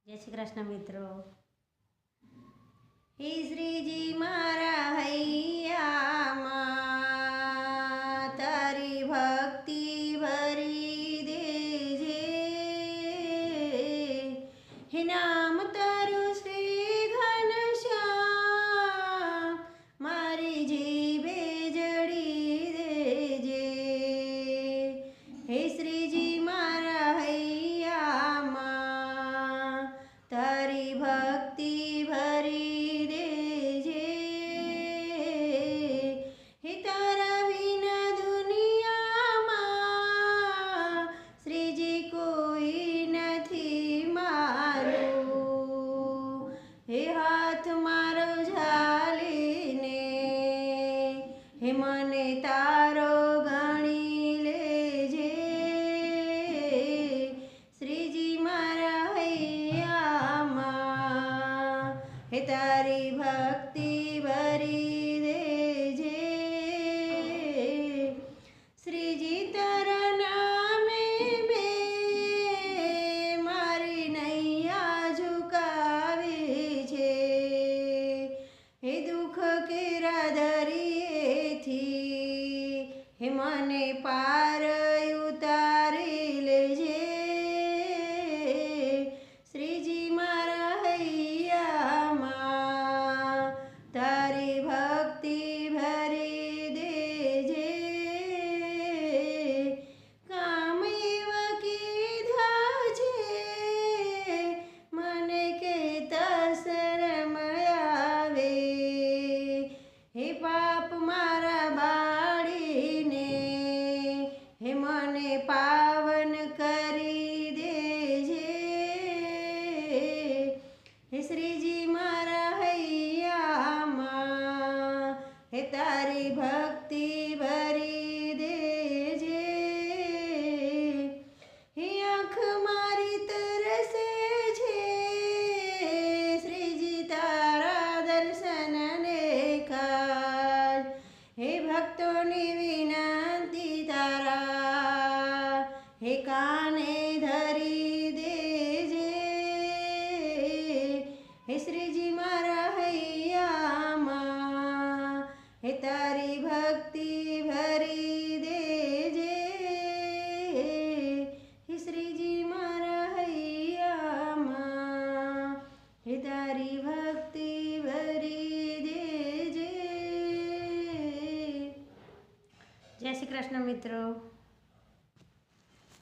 જય શ્રી કૃષ્ણ મિત્રો. હે શ્રીજી મારા હૈયામાં તારી ભક્તિ ભરી દેજે. હે નામ તારું શ્રી ઘનશ્યામ મારી જીભે જડી દેજે. હે શ્રીજી મારા હૈયામાં તારી ભક્તિ ભરી દેજે. હે તારા વિના દુનિયામાં શ્રીજી કોઈ નથી મારું. હે હાથ મારો ઝાલીને હે મને તારો ગણી લેજે. શ્રીજી મારા હૈયામાં હે તારી